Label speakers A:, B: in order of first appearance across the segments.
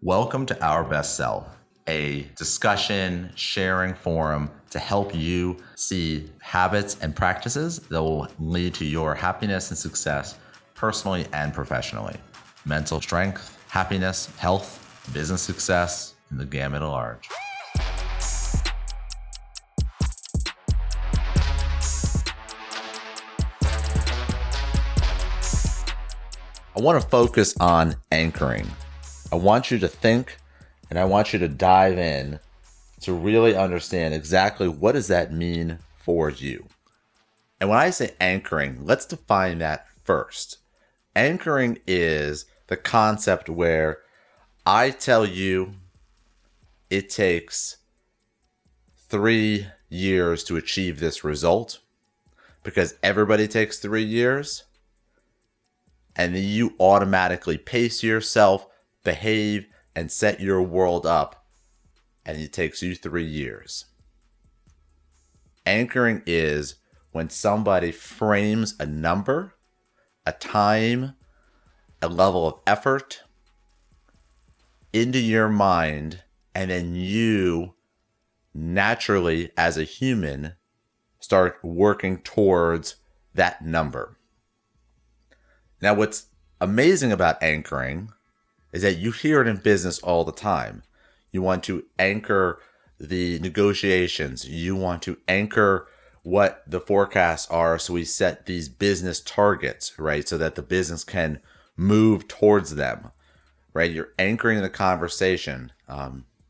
A: Welcome to Our Best Self, a discussion sharing forum to help you see habits and practices that will lead to your happiness and success personally and professionally. Mental strength, happiness, health, business success, and the gamut at large. I want to focus on anchoring. I want you to think and I want you to dive in to really understand exactly what does that mean for you. And when I say anchoring, let's define that first. Anchoring is the concept where I tell you it takes 3 years to achieve this result because everybody takes 3 years, and then you automatically pace yourself, behave, and set your world up, and it takes you 3 years. Anchoring is when somebody frames a number, a time, a level of effort into your mind, and then you naturally, as a human, start working towards that number. Now, what's amazing about anchoring is that you hear it in business all the time. You want to anchor the negotiations. You want to anchor what the forecasts are, so we set these business targets, right? So that the business can move towards them, right? You're anchoring the conversation.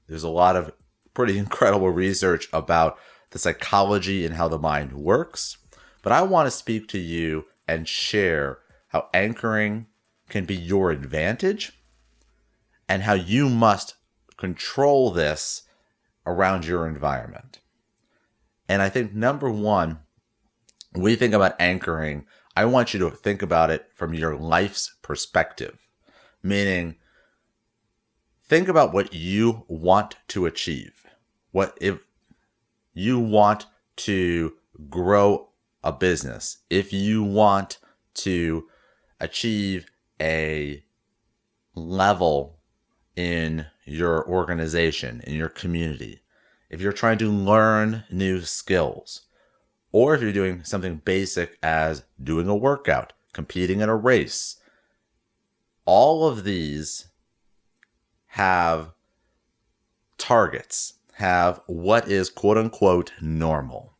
A: There's a lot of pretty incredible research about the psychology and how the mind works. But I want to speak to you and share how anchoring can be your advantage and how you must control this around your environment. And I think number one, when we think about anchoring, I want you to think about it from your life's perspective. Meaning, think about what you want to achieve. What if you want to grow a business? If you want to achieve a level in your organization, in your community, if you're trying to learn new skills, or if you're doing something basic as doing a workout, competing in a race, all of these have targets, have what is quote unquote normal.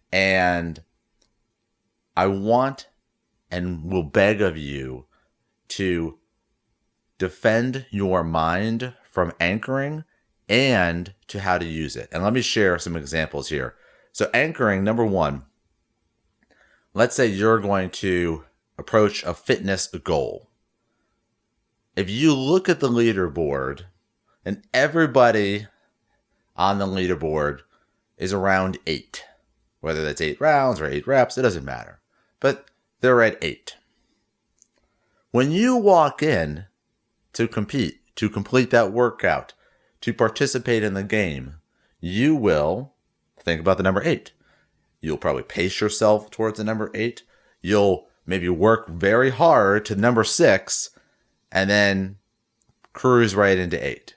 A: And I want and will beg of you to defend your mind from anchoring and to how to use it. And let me share some examples here. So anchoring, number one, let's say you're going to approach a fitness goal. If you look at the leaderboard and everybody on the leaderboard is around 8, whether that's 8 rounds or 8 reps, it doesn't matter. But they're at 8. When you walk in to compete, to complete that workout, to participate in the game, you will think about the number 8. You'll probably pace yourself towards the number 8. You'll maybe work very hard to number 6 and then cruise right into 8.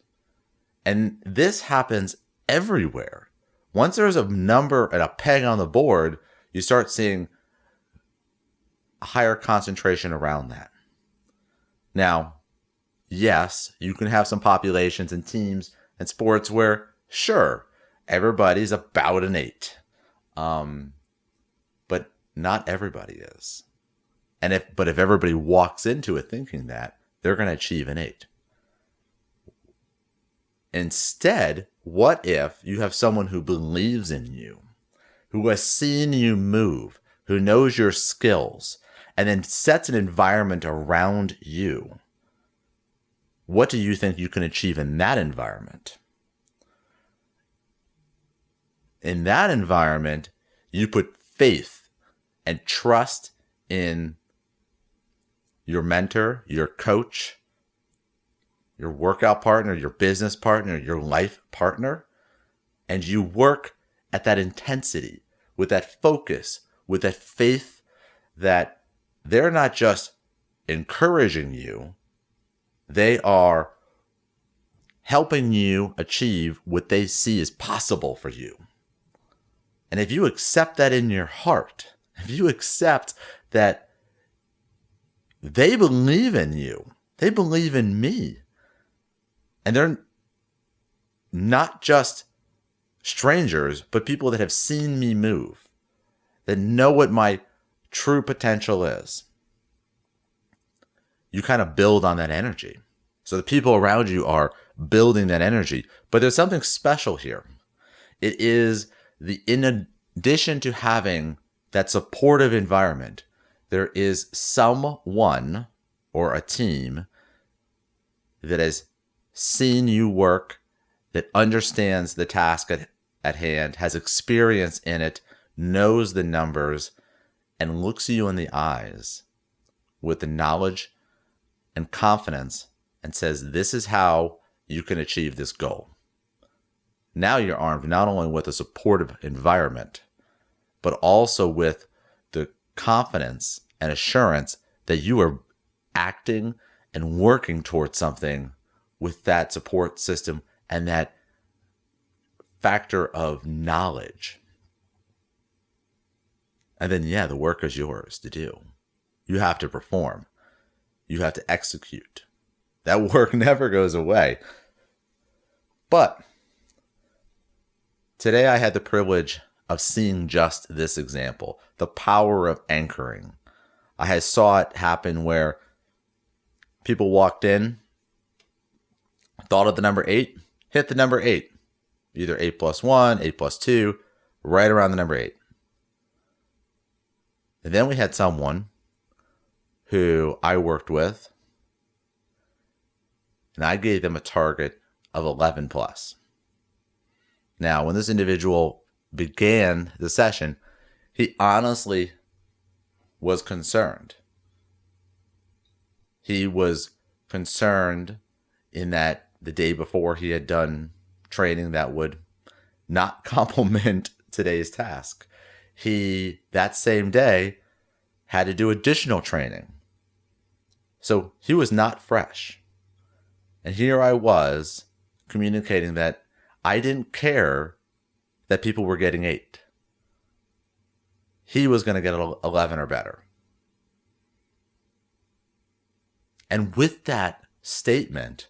A: And this happens everywhere. Once there's a number and a peg on the board, you start seeing a higher concentration around that. Now, yes, you can have some populations and teams and sports where, sure, everybody's about an 8. But not everybody is. But if everybody walks into it thinking that, they're going to achieve an 8. Instead, what if you have someone who believes in you, who has seen you move, who knows your skills, and then sets an environment around you? What do you think you can achieve in that environment? In that environment, you put faith and trust in your mentor, your coach, your workout partner, your business partner, your life partner, and you work at that intensity, with that focus, with that faith that they're not just encouraging you, they are helping you achieve what they see as possible for you. And if you accept that in your heart, if you accept that they believe in you, they believe in me, and they're not just strangers, but people that have seen me move, that know what my true potential is, you kind of build on that energy. So the people around you are building that energy. But there's something special here. It is in addition to having that supportive environment, there is someone or a team that has seen you work, that understands the task at hand, has experience in it, knows the numbers, and looks you in the eyes with the knowledge and confidence and says, this is how you can achieve this goal. Now you're armed not only with a supportive environment, but also with the confidence and assurance that you are acting and working towards something with that support system and that factor of knowledge. And then, the work is yours to do. You have to perform. You have to execute. That work never goes away. But today I had the privilege of seeing just this example, the power of anchoring. I saw it happen where people walked in, thought of the number 8, hit the number 8. Either 8 plus 1, 8 plus 2, right around the number 8. And then we had someone who I worked with, and I gave them a target of 11 plus. Now, when this individual began the session, he honestly was concerned. He was concerned in that the day before he had done training that would not complement today's task. He, that same day, had to do additional training. So he was not fresh. And here I was communicating that I didn't care that people were getting 8. He was going to get 11 or better. And with that statement,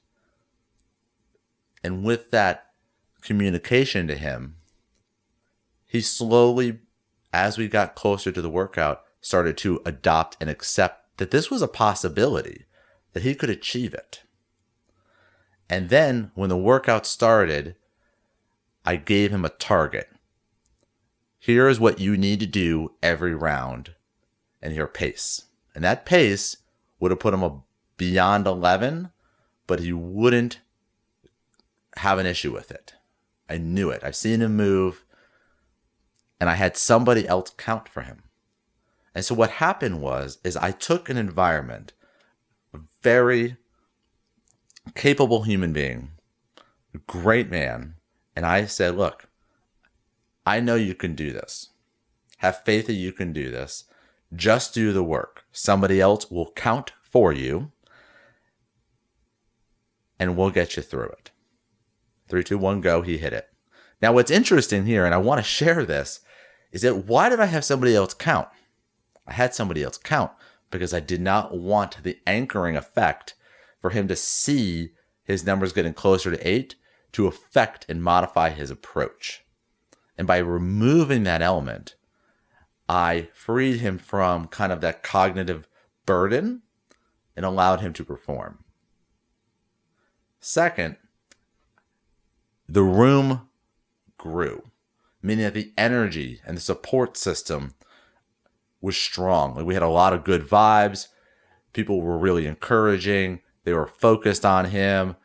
A: and with that communication to him, he slowly, as we got closer to the workout, started to adopt and accept that this was a possibility, that he could achieve it. And then when the workout started, I gave him a target. Here is what you need to do every round, and your pace. And that pace would have put him beyond 11, but he wouldn't have an issue with it. I knew it. I've seen him move, and I had somebody else count for him. And so what happened is I took an environment, a very capable human being, a great man, and I said, look, I know you can do this. Have faith that you can do this. Just do the work. Somebody else will count for you, and we'll get you through it. 3, 2, 1, go. He hit it. Now, what's interesting here, and I want to share this, is that why did I have somebody else count? I had somebody else count because I did not want the anchoring effect for him to see his numbers getting closer to 8 to affect and modify his approach. And by removing that element, I freed him from kind of that cognitive burden and allowed him to perform. Second, the room grew, meaning that the energy and the support system was strong. Like, we had a lot of good vibes. People were really encouraging. They were focused on him,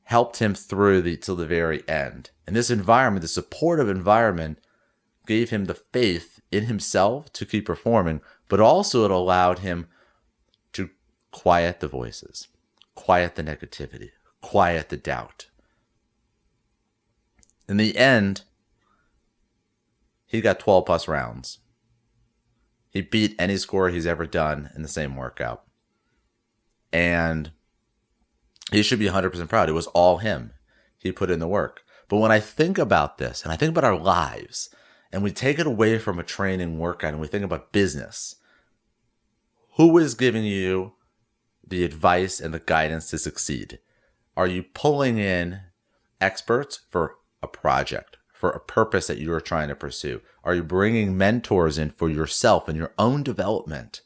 A: helped him through till the very end. And this environment, the supportive environment, gave him the faith in himself to keep performing, but also it allowed him to quiet the voices, quiet the negativity, quiet the doubt. In the end, he got 12 plus rounds. He beat any score he's ever done in the same workout. And he should be 100% proud. It was all him. he put in the work. But when I think about this and I think about our lives and we take it away from a training workout and we think about business, who is giving you the advice and the guidance to succeed? Are you pulling in experts for a project, for a purpose that you are trying to pursue? Are you bringing mentors in for yourself and your own development?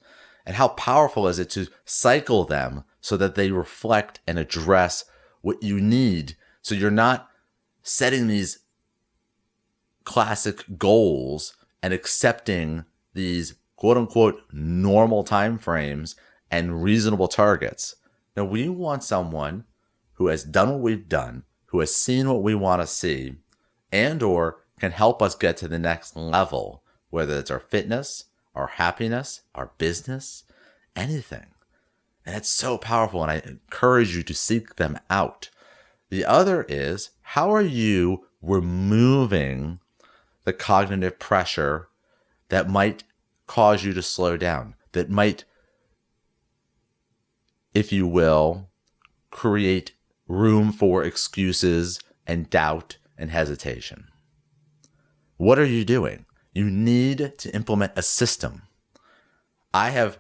A: And how powerful is it to cycle them so that they reflect and address what you need? So you're not setting these classic goals and accepting these quote unquote normal time frames and reasonable targets. Now, we want someone who has done what we've done, who has seen what we want to see, and or can help us get to the next level, whether it's our fitness, our happiness, our business, anything. And it's so powerful, and I encourage you to seek them out. The other is, how are you removing the cognitive pressure that might cause you to slow down, that might, if you will, create room for excuses and doubt and hesitation? What are you doing? You need to implement a system. I have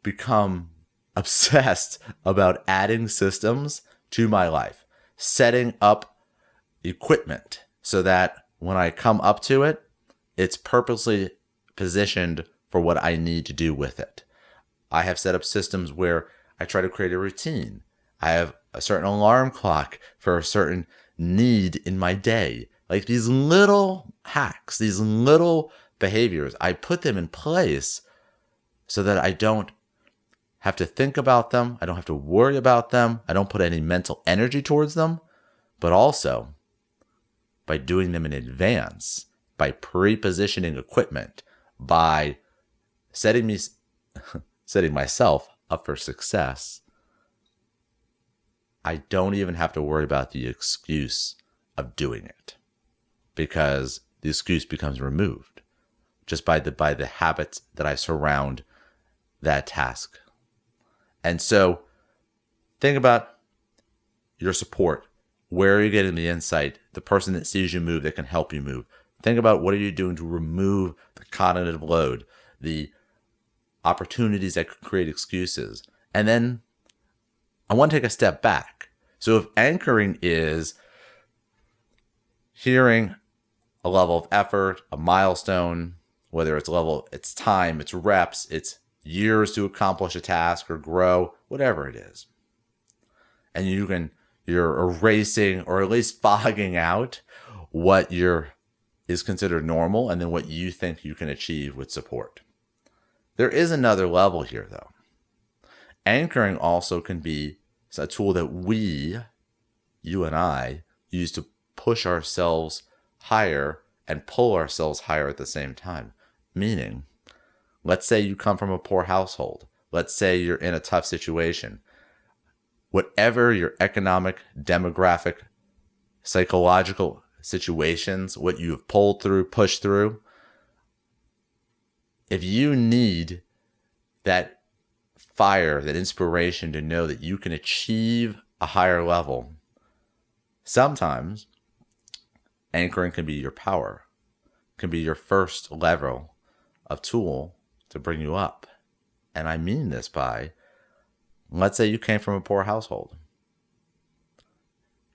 A: become obsessed about adding systems to my life, setting up equipment so that when I come up to it, it's purposely positioned for what I need to do with it. I have set up systems where I try to create a routine. I have a certain alarm clock for a certain need in my day. Like these little hacks, these little behaviors, I put them in place so that I don't have to think about them. I don't have to worry about them. I don't put any mental energy towards them. But also, by doing them in advance, by pre-positioning equipment, by setting myself up for success, I don't even have to worry about the excuse of doing it, because the excuse becomes removed just by the habits that I surround that task. And so think about your support. Where are you getting the insight? The person that sees you move, that can help you move. Think about what are you doing to remove the cognitive load, the opportunities that could create excuses. And then I want to take a step back. So if anchoring is hearing a level of effort, a milestone, whether it's time, it's reps, it's years to accomplish a task or grow, whatever it is, and you're erasing or at least fogging out what is considered normal and then what you think you can achieve with support. There is another level here, though. Anchoring also can be a tool that you and I, use to push ourselves higher and pull ourselves higher at the same time. Meaning, let's say you come from a poor household. Let's say you're in a tough situation. Whatever your economic, demographic, psychological situations, what you have pulled through, pushed through, if you need that fire, that inspiration to know that you can achieve a higher level, sometimes anchoring can be your power, can be your first level of tool to bring you up. And I mean this by, let's say you came from a poor household.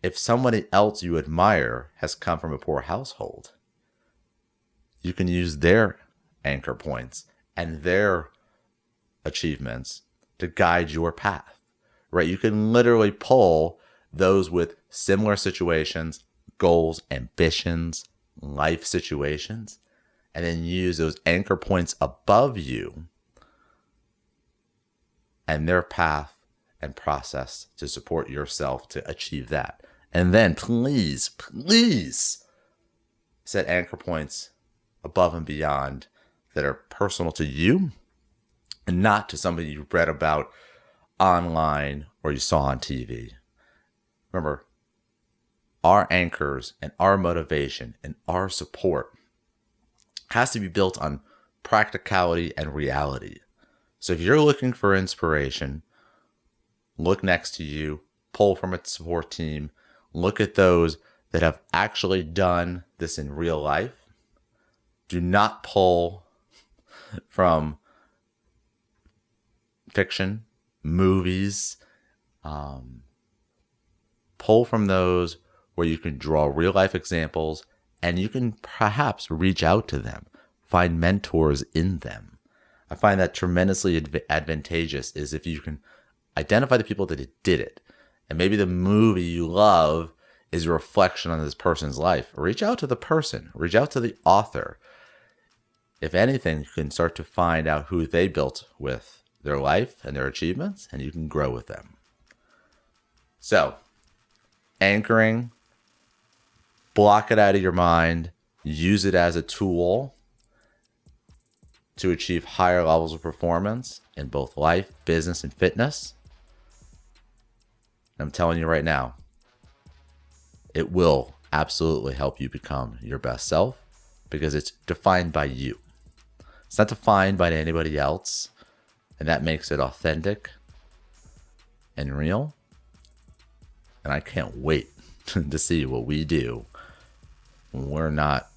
A: If somebody else you admire has come from a poor household, you can use their anchor points and their achievements to guide your path, right? You can literally pull those with similar situations, goals, ambitions, life situations, and then use those anchor points above you and their path and process to support yourself to achieve that. And then please set anchor points above and beyond that are personal to you and not to somebody you read about online or you saw on TV. Remember, our anchors and our motivation and our support has to be built on practicality and reality. So if you're looking for inspiration, look next to you, pull from a support team, Look at those that have actually done this in real life. Do not pull from fiction, movies. Pull from those where you can draw real life examples and you can perhaps reach out to them, find mentors in them. I find that tremendously advantageous is if you can identify the people that did it. And maybe the movie you love is a reflection on this person's life. Reach out to the person, reach out to the author. If anything, you can start to find out who they built with their life and their achievements, and you can grow with them. So, anchoring, block it out of your mind, use it as a tool to achieve higher levels of performance in both life, business, and fitness. I'm telling you right now, it will absolutely help you become your best self because it's defined by you. It's not defined by anybody else, and that makes it authentic and real. And I can't wait to see what we do when we're not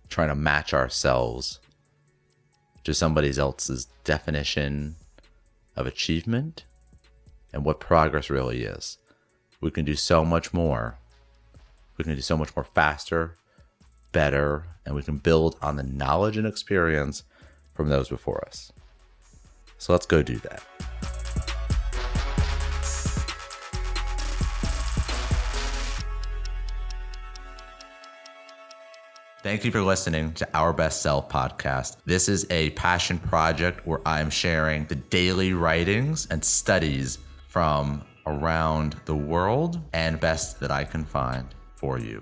A: trying to match ourselves to somebody else's definition of achievement and what progress really is. We can do so much more. We can do so much more faster, better, and we can build on the knowledge and experience from those before us. So let's go do that. Thank you for listening to Our Best Self podcast. This is a passion project where I'm sharing the daily writings and studies from around the world and best that I can find for you.